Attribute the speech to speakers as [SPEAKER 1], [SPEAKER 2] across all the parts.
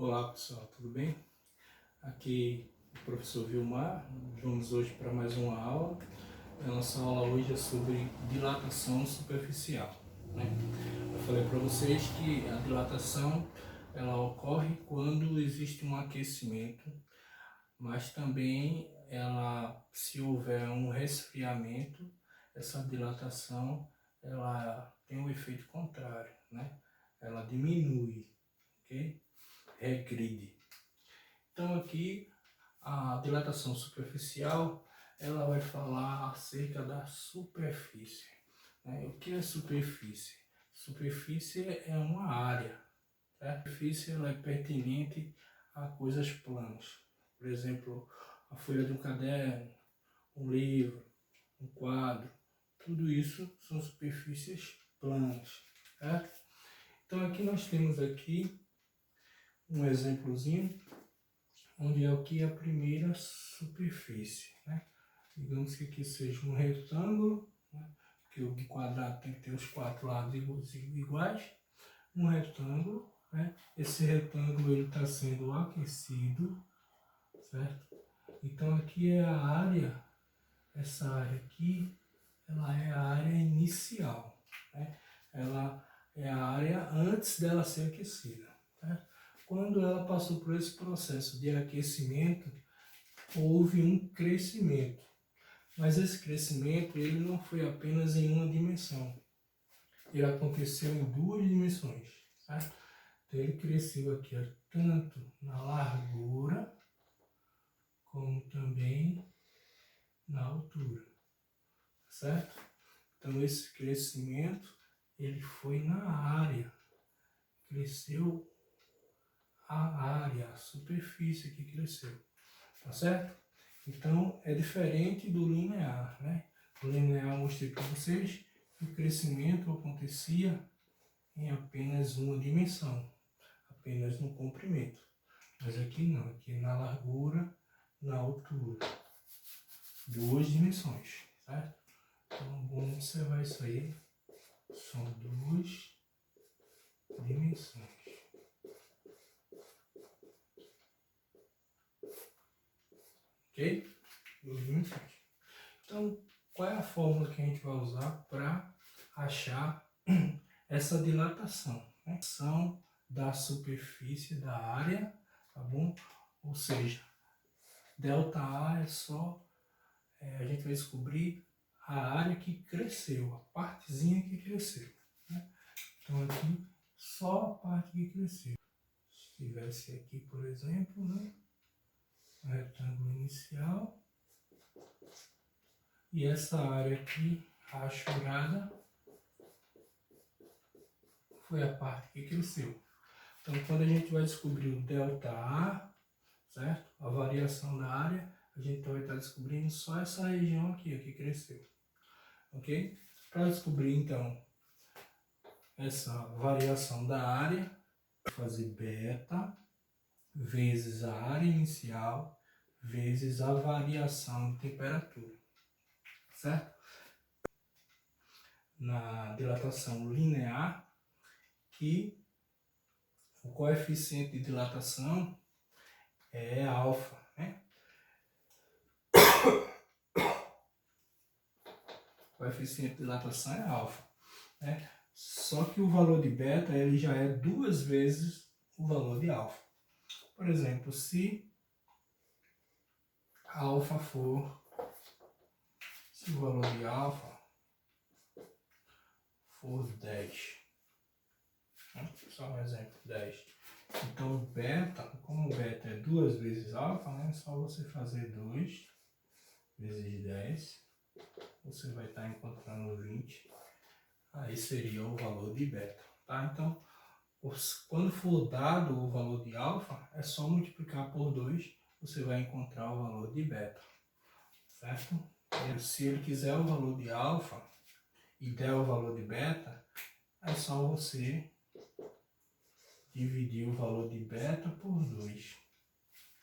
[SPEAKER 1] Olá pessoal, tudo bem? Aqui o professor Vilmar. Vamos hoje para mais uma aula. A nossa aula hoje é sobre dilatação superficial, né? Eu falei para vocês que a dilatação ela ocorre quando existe um aquecimento, mas também se houver um resfriamento, essa dilatação ela tem um efeito contrário, né? Ela diminui, ok? Regride. Então aqui a dilatação superficial ela vai falar acerca da superfície, né? O que é superfície? Superfície é uma área, tá? A superfície ela é pertinente a coisas planas. Por exemplo, a folha de um caderno, um livro, um quadro, tudo isso são superfícies planas, certo? Então aqui nós temos aqui um exemplozinho onde é o que é a primeira superfície, né? Digamos que aqui seja um retângulo, né? Porque o quadrado tem que ter os quatro lados iguais. Um retângulo, né? Esse retângulo ele está sendo aquecido, certo? Então aqui é a área, essa área aqui, ela é a área inicial, né? Ela é a área antes dela ser aquecida, né? Quando ela passou por esse processo de aquecimento, houve um crescimento. Mas esse crescimento ele não foi apenas em uma dimensão. Ele aconteceu em duas dimensões. Certo? Então ele cresceu aqui tanto na largura como também na altura. Certo? Então esse crescimento ele foi na área. Cresceu a área, a superfície que cresceu. Tá certo? Então, é diferente do linear, né? O linear eu mostrei para vocês que o crescimento acontecia em apenas uma dimensão, apenas no comprimento. Mas aqui não, aqui é na largura, na altura. Duas dimensões, certo? Então, vamos observar isso aí. São duas dimensões. Ok? Duas dimensões. Então, qual é a fórmula que a gente vai usar para achar essa dilatação? Né? São da superfície da área, tá bom? Ou seja, ΔA é só, a gente vai descobrir a área que cresceu, a partezinha que cresceu. Né? Então aqui, só a parte que cresceu. Se tivesse aqui, por exemplo, né? O retângulo inicial. E essa área aqui, rachurada, foi a parte que cresceu. Então, quando a gente vai descobrir o ΔA, certo? A variação da área, a gente vai estar descobrindo só essa região aqui, que cresceu. Ok? Para descobrir, então, essa variação da área, vou fazer beta vezes a área inicial vezes a variação de temperatura. Certo? Na dilatação linear, que o coeficiente de dilatação é alfa, né? O coeficiente de dilatação é alfa, né? Só que o valor de beta ele já é duas vezes o valor de alfa. Por exemplo, se a alfa se o valor de alfa for 10, né? Só um exemplo, 10. Então, beta, como beta é duas vezes alfa, né? É só você fazer 2 vezes 10, você vai estar encontrando 20. Aí seria o valor de beta, tá? Então, quando for dado o valor de alfa, é só multiplicar por 2, você vai encontrar o valor de beta, certo? E se ele quiser o valor de alfa e der o valor de beta, é só você dividir o valor de beta por 2.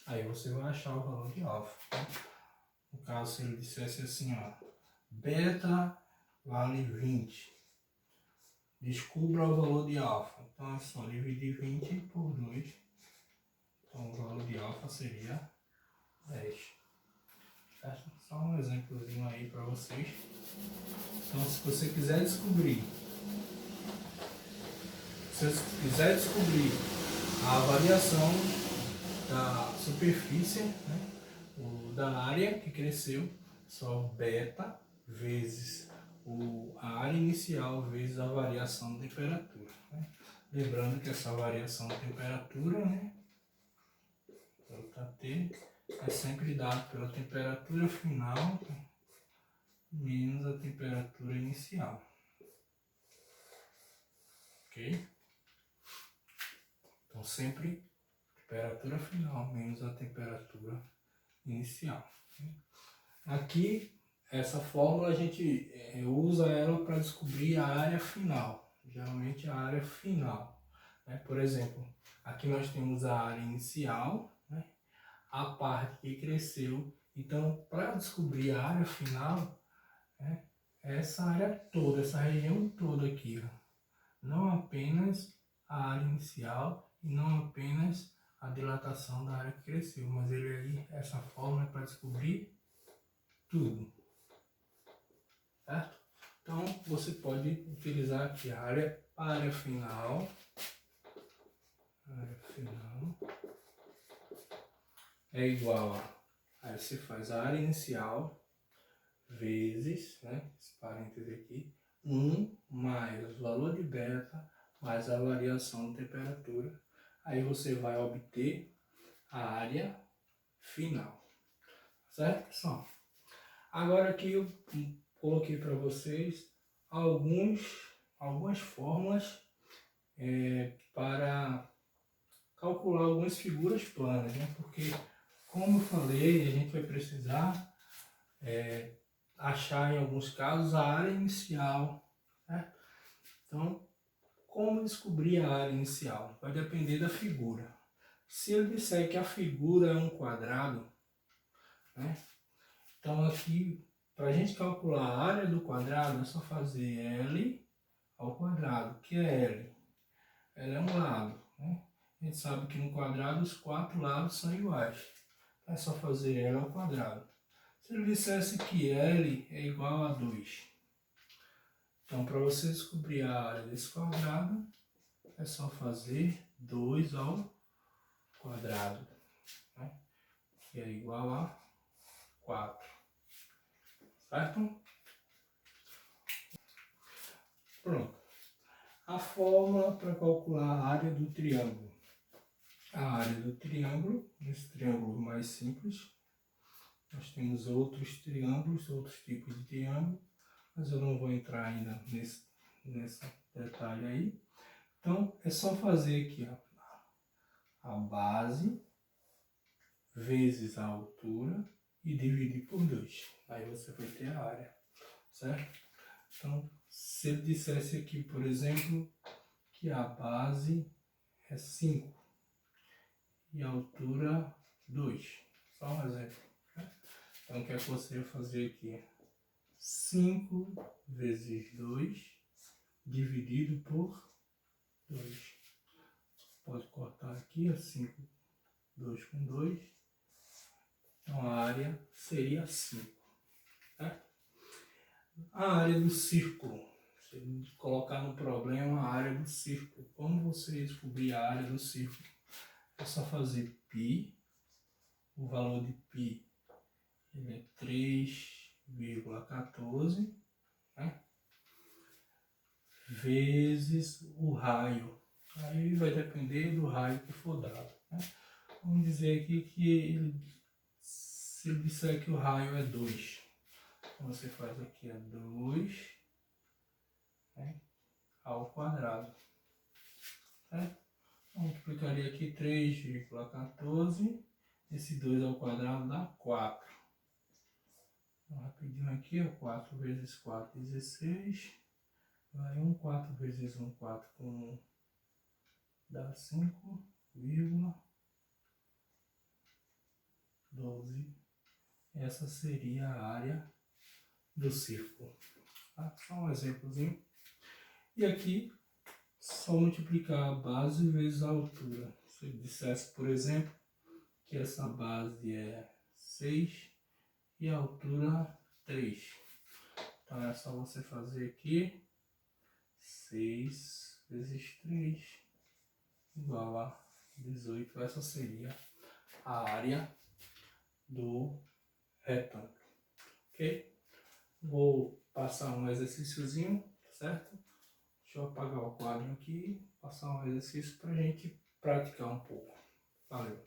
[SPEAKER 1] Aí você vai achar o valor de alfa. No caso, se ele dissesse assim, ó, beta vale 20. Descubra o valor de alfa. Então é só dividir 20 por 2 alta seria 10. Certo? Só um exemplozinho aí para vocês. Então, se você quiser descobrir, a variação da superfície, né, da área que cresceu, só beta vezes a área inicial vezes a variação de temperatura. Né? Lembrando que essa variação de temperatura, né, ΔT, é sempre dado pela temperatura final menos a temperatura inicial. Ok? Então, sempre temperatura final menos a temperatura inicial. Aqui, essa fórmula a gente usa ela para descobrir a área final, geralmente a área final. Né? Por exemplo, aqui nós temos a área inicial, né? A parte que cresceu. Então, para descobrir a área final, né? Essa área toda, essa região toda aqui, ó. Não apenas a área inicial e não apenas a dilatação da área que cresceu, mas essa fórmula é para descobrir tudo, certo? Então você pode utilizar aqui a área final é igual aí você faz a área inicial vezes, né, esse parêntese aqui, 1 mais o valor de beta mais a variação de temperatura. Aí você vai obter a área final, certo, pessoal? Agora aqui eu coloquei para vocês algumas fórmulas para calcular algumas figuras planas, né? Porque, como eu falei, a gente vai precisar achar em alguns casos a área inicial, certo? Então, como descobrir a área inicial? Vai depender da figura. Se eu disser que a figura é um quadrado, né? Então aqui, para a gente calcular a área do quadrado, é só fazer L ao quadrado, que é L. L é um lado, né? A gente sabe que no quadrado os 4 lados são iguais. Então é só fazer L ao quadrado. Se ele dissesse que L é igual a 2, então para você descobrir a área desse quadrado, é só fazer 2 ao quadrado, né? Que é igual a 4. Certo? Pronto. A fórmula para calcular a área do triângulo. A área do triângulo, nesse triângulo mais simples, nós temos outros triângulos, outros tipos de triângulo, mas eu não vou entrar ainda nesse detalhe aí. Então, é só fazer aqui a base vezes a altura e dividir por 2. Aí você vai ter a área, certo? Então, se eu dissesse aqui, por exemplo, que a base é 5 e a altura 2. Só um exemplo. Né? Então, o que é que você vai fazer aqui? 5 vezes 2 dividido por 2. Pode cortar aqui, 5, 2 com 2. Então, a área seria 5. Certo? A área do círculo. Se colocar no problema a área do círculo. Como você descobrir a área do círculo? É só fazer π. O valor de π ele é 3,14, né? Vezes o raio. Aí vai depender do raio que for dado. Né? Vamos dizer aqui que se ele disser que o raio é 2. Então você faz aqui a 2, né, ao quadrado. Certo? Multiplicaria aqui 3,14. Esse 2 ao quadrado dá 4. Então, rapidinho aqui, ó, 4 vezes 4, 16. Vai 1, 4 vezes 1, 4 com 1 dá 5,12. Essa seria a área do círculo. Tá? Só um exemplozinho. E aqui, só multiplicar a base vezes a altura. Se eu dissesse, por exemplo, que essa base é 6 e a altura 3. Então é só você fazer aqui 6 vezes 3 igual a 18. Essa seria a área do retângulo, ok? Vou passar um exercíciozinho, certo? Deixa eu apagar o quadro aqui, passar um exercício para a gente praticar um pouco. Valeu!